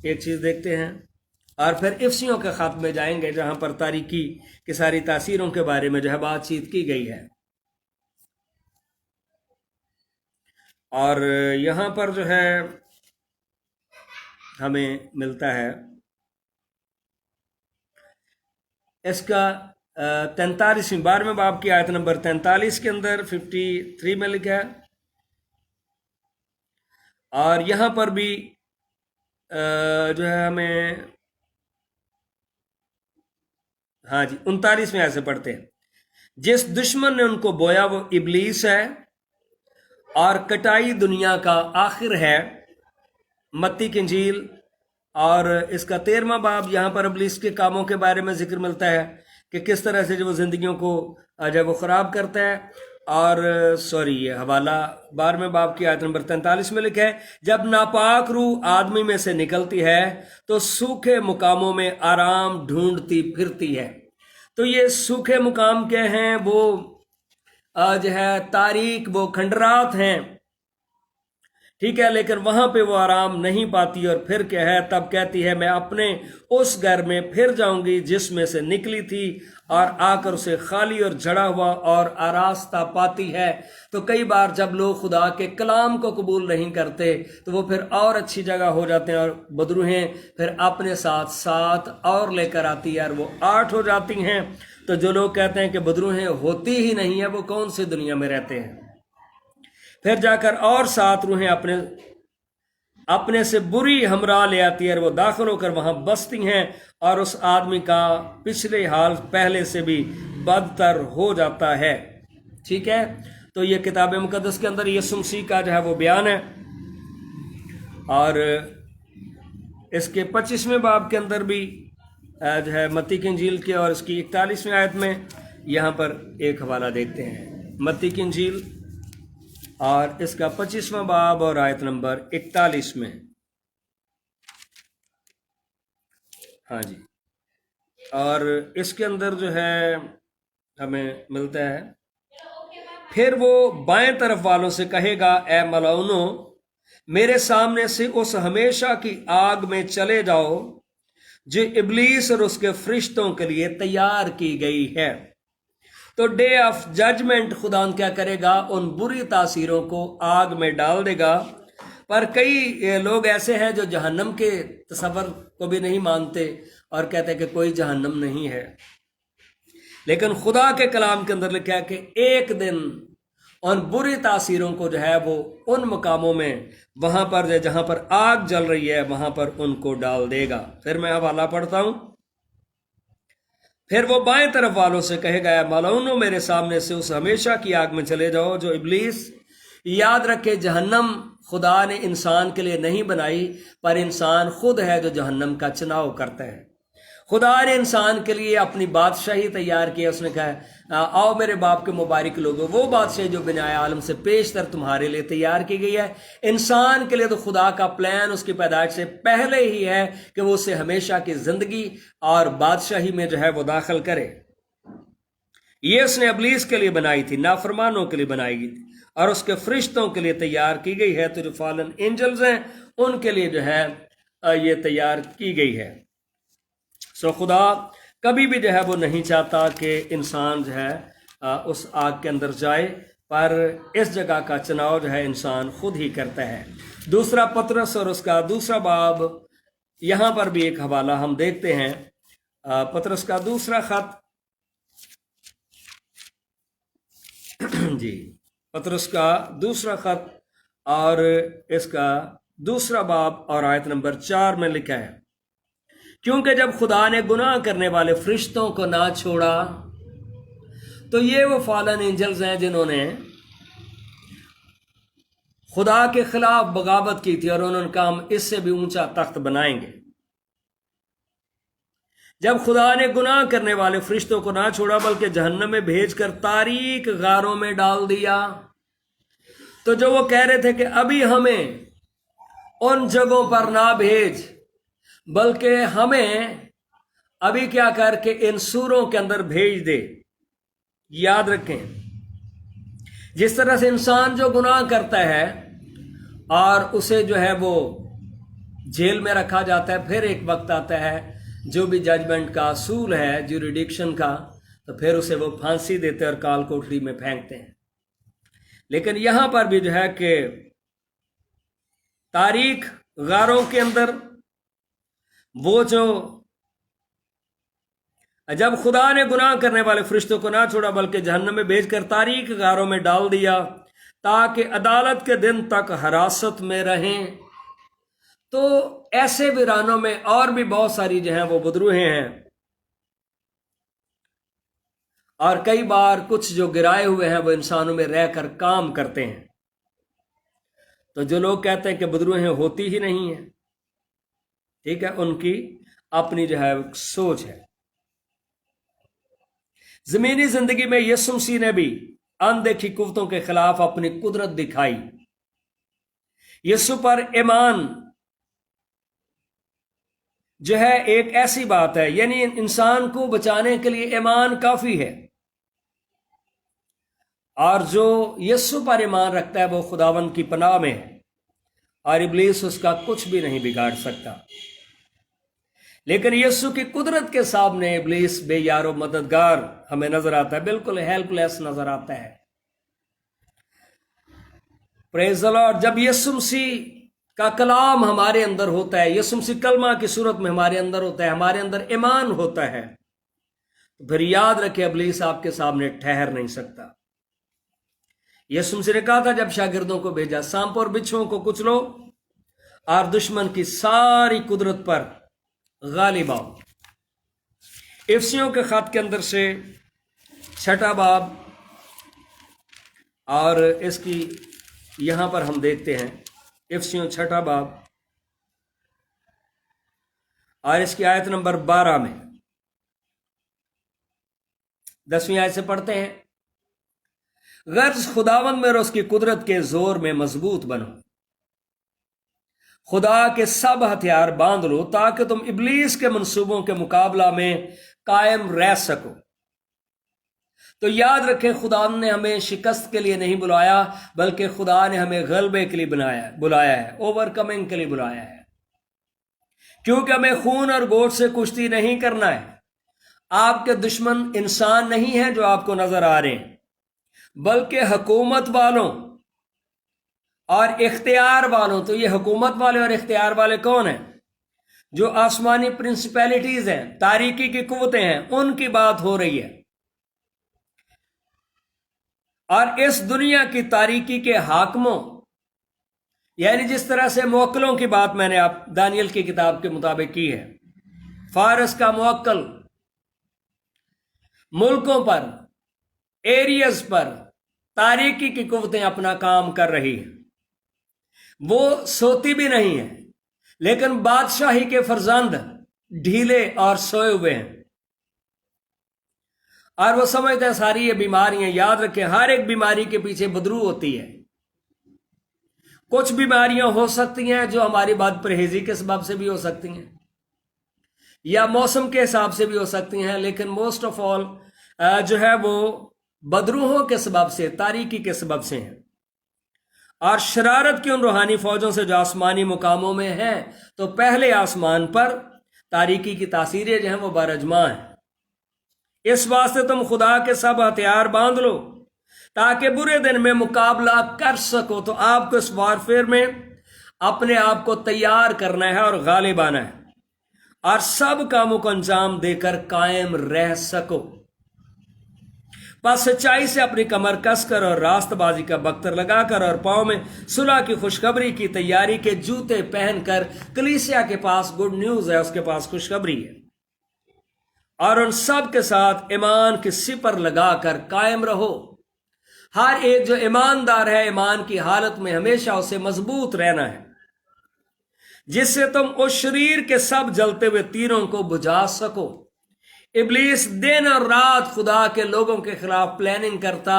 एक चीज देखते हैं, और फिर इफ्सियों के खत में जाएंगे जहां पर तारीकी की सारी तासीरों के बारे में जो है बातचीत की गई है। और यहां पर जो है हमें मिलता है इसका 43वें 12वें बाब की आयत नंबर 43 के अंदर 53 में लिखा है। और यहां पर भी जो है हमें हाँ जी, 39वें आयत से पढ़ते हैं। जिस दुश्मन ने उनको बोया वो इबलीस है और कटाई दुनिया का आखिर है। मत्ती की इंजील और इसका 13वां बाब, यहाँ पर इबलीस के कामों के बारे में जिक्र मिलता है कि किस तरह से जो वो जिंदगियों को जब वो खराब करता है। और सॉरी, ये हवाला 12वें बाब की आयत नंबर 43 में लिखा है, जब नापाक रूह आदमी में से निकलती है तो सूखे मुकामों में आराम ढूंढती फिरती है। तो ये सूखे मुकाम क्या हैं? वो जो है तारीक, वो खंडरात हैं, ठीक है, लेकिन वहां पे वो आराम नहीं पाती। और फिर क्या है, तब कहती है मैं अपने उस घर में फिर जाऊंगी जिसमें से निकली थी, और आकर उसे खाली और झड़ा हुआ और आरास्ता पाती है। तो कई बार जब लोग खुदा के कलाम को कबूल नहीं करते तो वो फिर और अच्छी जगह हो जाते हैं, और बदरूहें फिर अपने साथ 7 और लेकर आती है और वो 8 हो जाती हैं। तो जो लोग कहते हैं कि बदरूहें होती ही नहीं है, वो कौन सी दुनिया में रहते हैं? फिर जाकर और 7 रूहें अपने से बुरी हमरा ले आती है और वो दाखिल होकर वहां बसती हैं, और उस आदमी का पिछले हाल पहले से भी बदतर हो जाता है। ठीक है, तो ये किताब मुकद्दस के अंदर यीशु मसीह का जो है वो बयान है। और इसके 25वें बाब के अंदर भी जो है मत्ती की इंजील के, और इसकी 41वें आयत में यहाँ पर एक हवाला देखते हैं। मत्ती की इंजील और इसका 25वां बाब और आयत नंबर 41 में। हाँ जी, और इसके अंदर जो है हमें मिलता है, फिर वो बाएं तरफ वालों से कहेगा, ए मलऊनो, मेरे सामने से उस हमेशा की आग में चले जाओ जो इबलीस और उसके फरिश्तों के लिए तैयार की गई है। तो डे ऑफ जजमेंट खुदा क्या करेगा? उन बुरी तासीरों को आग में डाल देगा। पर कई लोग ऐसे हैं जो जहन्नम के तस्वर को भी नहीं मानते और कहते हैं कि कोई जहन्नम नहीं है। लेकिन खुदा के कलाम के अंदर लिखा है कि एक दिन उन बुरी तासीरों को जो है वो उन मकामों में, वहां पर जहां पर आग जल रही है, वहां पर उनको डाल देगा। फिर मैं हवाला पढ़ता हूं। फिर वो बाएं तरफ वालों से कहेगा, मलऊनो, मेरे सामने से उस हमेशा की आग में चले जाओ जो इबलीस। याद रखे, जहन्नम खुदा ने इंसान के लिए नहीं बनाई, पर इंसान खुद है जो जहन्नम का चुनाव करता है। खुदा ने इंसान के लिए अपनी बादशाही तैयार की। उसने कहा, आओ मेरे बाप के मुबारक लोगों, वो बादशाही जो बिनाए आलम से पेशतर तुम्हारे लिए तैयार की गई है। इंसान के लिए तो खुदा का प्लान उसकी पैदाइश से पहले ही है कि वो उसे हमेशा की जिंदगी और बादशाही में जो है वो दाखिल करे। ये उसने इब्लीस के लिए बनाई थी, नाफरमानों के लिए बनाई गई थी, और उसके फरिश्तों के लिए तैयार की गई है। तो जो फॉलन एंजल्स हैं उनके लिए जो है ये तैयार की गई है। सो खुदा कभी भी जो है वो नहीं चाहता कि इंसान जो है उस आग के अंदर जाए, पर इस जगह का चुनाव जो है इंसान खुद ही करता है। दूसरा पतरस और उसका दूसरा बाब, यहाँ पर भी एक हवाला हम देखते हैं। पतरस का दूसरा खत जी, पतरस का दूसरा खत और इसका दूसरा बाब और आयत नंबर 4 में लिखा है, क्योंकि जब खुदा ने गुनाह करने वाले फरिश्तों को ना छोड़ा, तो ये वो फॉलन एंजल्स हैं जिन्होंने खुदा के खिलाफ बगावत की थी, और उन्होंने कहा हम इससे भी ऊंचा तख्त बनाएंगे। जब खुदा ने गुनाह करने वाले फरिश्तों को ना छोड़ा बल्कि जहन्नम में भेजकर तारीक गारों में डाल दिया, तो जो वो कह रहे थे कि अभी हमें उन जगहों पर ना भेज, बल्कि हमें अभी क्या करके इन सूरों के अंदर भेज दे। याद रखें, जिस तरह से इंसान जो गुनाह करता है और उसे जो है वो जेल में रखा जाता है, फिर एक वक्त आता है जो भी जजमेंट का असूल है, ज्यूरिडिक्शन का, तो फिर उसे वो फांसी देते और काल कोठरी में फेंकते हैं। लेकिन यहां पर भी जो है कि तारीख गारों के अंदर वो जो जब खुदा ने गुनाह करने वाले फरिश्तों को ना छोड़ा बल्कि जहन्नम में भेजकर तारीक गारों में डाल दिया ताकि अदालत के दिन तक हिरासत में रहें। तो ऐसे वीरानों में और भी बहुत सारी जो हैं वो बदरूहें हैं اور کئی بار کچھ جو گرائے ہوئے ہیں وہ انسانوں میں رہ کر کام کرتے ہیں. تو جو لوگ کہتے ہیں کہ بدروہیں ہوتی ہی نہیں ہیں، ٹھیک ہے، ان کی اپنی جو ہے سوچ ہے. زمینی زندگی میں یسوع مسیح نے بھی اندیکھی قوتوں کے خلاف اپنی قدرت دکھائی. یسوع پر ایمان جو ہے ایک ایسی بات ہے، یعنی انسان کو بچانے کے لیے ایمان کافی ہے، اور جو یسوع پر ایمان رکھتا ہے وہ خداوند کی پناہ میں ہے، اور ابلیس اس کا کچھ بھی نہیں بگاڑ سکتا. لیکن یسوع کی قدرت کے سامنے ابلیس بے یار و مددگار ہمیں نظر آتا ہے، بالکل ہیلپ لیس نظر آتا ہے. پریز دی لارڈ. جب یسوع مسیح کا کلام ہمارے اندر ہوتا ہے، یسوع مسیح کلمہ کی صورت میں ہمارے اندر ہوتا ہے، ہمارے اندر ایمان ہوتا ہے، تو پھر یاد رکھے ابلیس آپ کے سامنے ٹھہر نہیں سکتا. یسوع مسیح نے کہا تھا جب شاگردوں کو بھیجا، سانپ اور بچھوؤں کو کچلو اور دشمن کی ساری قدرت پر غالب آؤ. افسیوں کے خط کے اندر سے 6 باب، اور اس کی یہاں پر ہم دیکھتے ہیں افسیوں 6 باب اور اس کی آیت نمبر 12 میں 10ویں آیت سے پڑھتے ہیں. غرض خداوند میں اور اس کی قدرت کے زور میں مضبوط بنو، خدا کے سب ہتھیار باندھ لو تاکہ تم ابلیس کے منصوبوں کے مقابلہ میں قائم رہ سکو. تو یاد رکھیں خدا نے ہمیں شکست کے لیے نہیں بلایا، بلکہ خدا نے ہمیں غلبے کے لیے بلایا ہے، اوور کمنگ کے لیے بلایا ہے. کیونکہ ہمیں خون اور گوشت سے کشتی نہیں کرنا ہے. آپ کے دشمن انسان نہیں ہیں جو آپ کو نظر آ رہے ہیں، بلکہ حکومت والوں اور اختیار والوں. تو یہ حکومت والے اور اختیار والے کون ہیں؟ جو آسمانی پرنسپیلٹیز ہیں، تاریکی کی قوتیں ہیں، ان کی بات ہو رہی ہے. اور اس دنیا کی تاریکی کے حاکموں، یعنی جس طرح سے موکلوں کی بات میں نے آپ دانیل کی کتاب کے مطابق کی ہے، فارس کا موکل ملکوں پر، ایریز پر تاریکی کی قوتیں اپنا کام کر رہی ہیں. وہ سوتی بھی نہیں ہیں، لیکن بادشاہی کے فرزند ڈھیلے اور سوئے ہوئے ہیں، اور وہ سمجھتے ہیں ساری یہ بیماریاں. یاد رکھیں ہر ایک بیماری کے پیچھے بدرو ہوتی ہے. کچھ بیماریاں ہو سکتی ہیں جو ہماری بد پرہیزی کے سبب سے بھی ہو سکتی ہیں، یا موسم کے حساب سے بھی ہو سکتی ہیں، لیکن موسٹ آف آل جو ہے وہ بدروحوں کے سبب سے، تاریکی کے سبب سے ہیں. اور شرارت کی ان روحانی فوجوں سے جو آسمانی مقاموں میں ہیں. تو پہلے آسمان پر تاریکی کی تاثیریں جو ہیں وہ برجماں ہیں. اس واسطے تم خدا کے سب ہتھیار باندھ لو تاکہ برے دن میں مقابلہ کر سکو. تو آپ کو اس وارفیئر میں اپنے آپ کو تیار کرنا ہے اور غالب آنا ہے، اور سب کاموں کو انجام دے کر قائم رہ سکو. بس سچائی سے اپنی کمر کس کر اور راست بازی کا بختر لگا کر اور پاؤں میں صلح کی خوشخبری کی تیاری کے جوتے پہن کر. کلیسیا کے پاس گڈ نیوز ہے، اس کے پاس خوشخبری ہے. اور ان سب کے ساتھ ایمان کی سپر لگا کر قائم رہو. ہر ایک جو ایماندار ہے ایمان کی حالت میں ہمیشہ اسے مضبوط رہنا ہے، جس سے تم اس شریر کے سب جلتے ہوئے تیروں کو بجھا سکو. ابلیس دن اور رات خدا کے لوگوں کے خلاف پلاننگ کرتا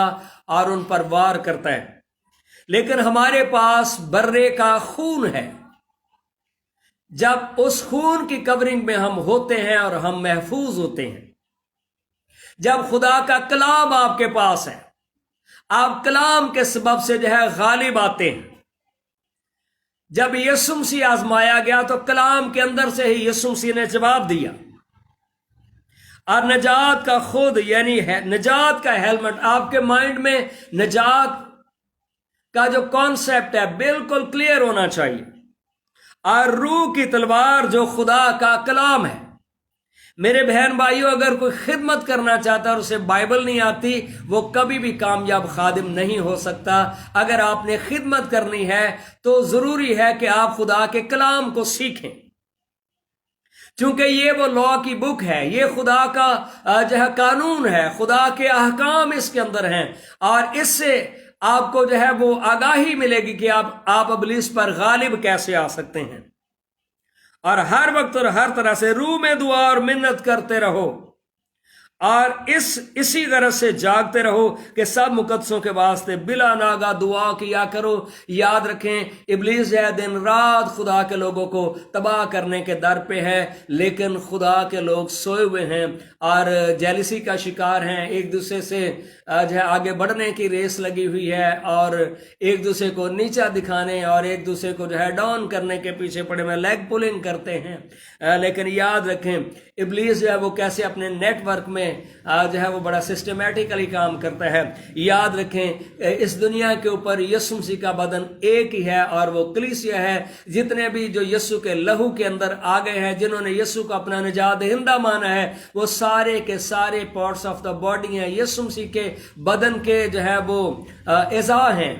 اور ان پر وار کرتا ہے، لیکن ہمارے پاس برے کا خون ہے. جب اس خون کی کورنگ میں ہم ہوتے ہیں اور ہم محفوظ ہوتے ہیں، جب خدا کا کلام آپ کے پاس ہے، آپ کلام کے سبب سے جو ہے غالب آتے ہیں. جب یسوع مسیح آزمایا گیا تو کلام کے اندر سے ہی یسوع مسیح نے جواب دیا، اور نجات کا خود یعنی نجات کا ہیلمٹ آپ کے مائنڈ میں نجات کا جو کانسیپٹ ہے بالکل کلیئر ہونا چاہیے. اور روح کی تلوار جو خدا کا کلام ہے. میرے بہن بھائیوں، اگر کوئی خدمت کرنا چاہتا ہے اور اسے بائبل نہیں آتی، وہ کبھی بھی کامیاب خادم نہیں ہو سکتا. اگر آپ نے خدمت کرنی ہے تو ضروری ہے کہ آپ خدا کے کلام کو سیکھیں. चूंकि ये वो लॉ की बुक है, ये खुदा का जो है कानून है, खुदा के अहकाम इसके अंदर हैं, और इससे आपको जो है वो आगाही मिलेगी कि आप इब्लीस पर गालिब कैसे आ सकते हैं। और हर वक्त और हर तरह से रूह में दुआ और मिन्नत करते रहो, और इसी तरह से जागते रहो कि सब मुकद्दसों के वास्ते बिला नागा दुआ किया करो। याद रखें, इब्लीस जो है दिन रात खुदा के लोगों को तबाह करने के दर पे है, लेकिन खुदा के लोग सोए हुए हैं और जेलसी का शिकार हैं, एक दूसरे से जो है आगे बढ़ने की रेस लगी हुई है, और एक दूसरे को नीचा दिखाने और एक दूसरे को जो है डाउन करने के पीछे पड़े में लेग पुलिंग करते हैं। लेकिन याद रखें, इब्लीस जो है वो कैसे अपने नेटवर्क में जो है वो बड़ा सिस्टमेटिकली काम करता है। याद रखें, इस दुनिया के ऊपर यीशु मसीह का बदन एक ही है, और वो कलीसिया है। जितने भी जो यीशु के लहू के अंदर आ गए हैं, जिन्होंने यीशु को अपना निजात दहिंदा माना है, वो सारे के सारे पार्ट्स ऑफ द बॉडी हैं, यीशु मसीह के बदन के जो है वो एज़ा हैं,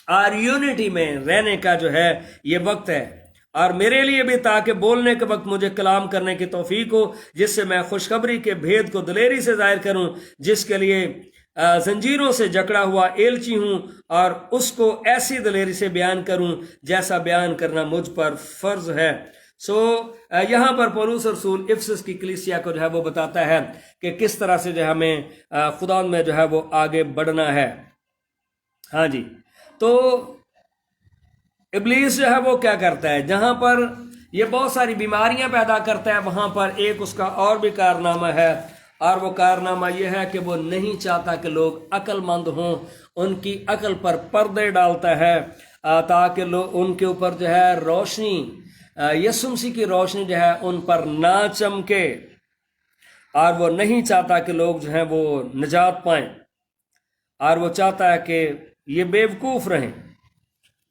और यूनिटी में रहने का जो है ये वक्त है। और मेरे लिए भी, ताकि बोलने के वक्त मुझे कलाम करने की तौफीक हो, जिससे मैं खुशखबरी के भेद को दिलेरी से जाहिर करूं, जिसके लिए जंजीरों से जकड़ा हुआ एलची हूं, और उसको ऐसी दिलेरी से बयान करूं जैसा बयान करना मुझ पर फर्ज है। यहाँ पर पौलुस रसूल इफिसस की कलीसिया को जो है वो बताता है कि किस तरह से जो है हमें खुदा में जो है वो आगे बढ़ना है। हाँ जी, तो इब्लीस जो है वो क्या करता है, जहां पर ये बहुत सारी बीमारियां पैदा करता है, वहां पर एक उसका और भी कारनामा है, और वो कारनामा ये है कि वो नहीं चाहता कि लोग अक्लमंद हों, उनकी अकल पर पर्दे डालता है ताकि लोग उनके ऊपर जो है रोशनी, यीशु मसीह की रोशनी जो है उन पर ना चमके, और वो नहीं चाहता कि लोग जो है वो निजात पाएं, और वो चाहता है कि ये बेवकूफ़ रहें,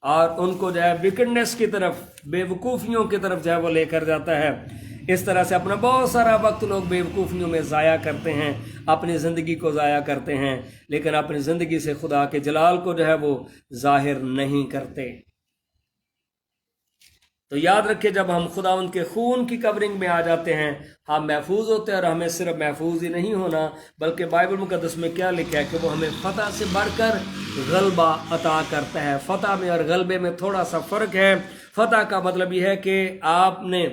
और उनको जो है विकेडनेस की तरफ, बेवकूफ़ियों की तरफ जो है वो लेकर जाता है। इस तरह से अपना बहुत सारा वक्त लोग बेवकूफ़ियों में ज़ाया करते हैं, अपनी ज़िंदगी को ज़ाया करते हैं, लेकिन अपनी ज़िंदगी से खुदा के जलाल को जो है वो ज़ाहिर नहीं करते। तो याद रखिए, जब हम खुदावंद के खून की कवरिंग में आ जाते हैं, हम महफूज होते हैं। और हमें सिर्फ महफूज ही नहीं होना, बल्कि बाइबल मुकद्दस में क्या लिखा है कि वो हमें फ़तह से बढ़कर गलबा अता करता है। फ़तह में और गलबे में थोड़ा सा फ़र्क है। फ़तह का मतलब यह है कि आपने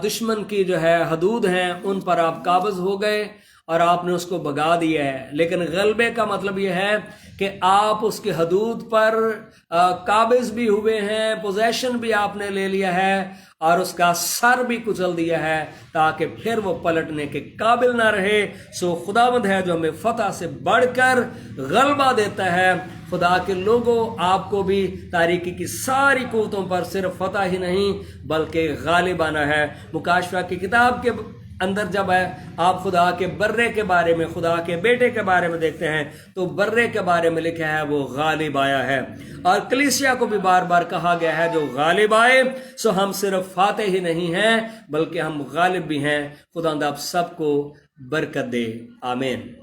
दुश्मन की जो है हदूद हैं उन पर आप काबज़ हो गए और आपने उसको भगा दिया है। लेकिन गलबे का मतलब यह है कि आप उसकी हदूद पर काबिज भी हुए हैं, पोजेशन भी आपने ले लिया है, और उसका सर भी कुचल दिया है, ताकि फिर वो पलटने के काबिल ना रहे। सो खुदावंद है जो हमें फतह से बढ़कर गलबा देता है। खुदा के लोगों, आपको भी तारीकी की सारी कुव्वतों पर सिर्फ फतह ही नहीं बल्कि गालिब आना है। मुकाशफा की किताब के अंदर जब है आप खुदा के बर्रे के बारे में, खुदा के बेटे के बारे में देखते हैं, तो बर्रे के बारे में लिखा है वो गालिब आया है। और कलीसिया को भी बार बार कहा गया है जो गालिब आए। सो हम सिर्फ फातेह ही नहीं हैं बल्कि हम गालिब भी हैं। खुदा आप सबको बरकत दे, आमीन।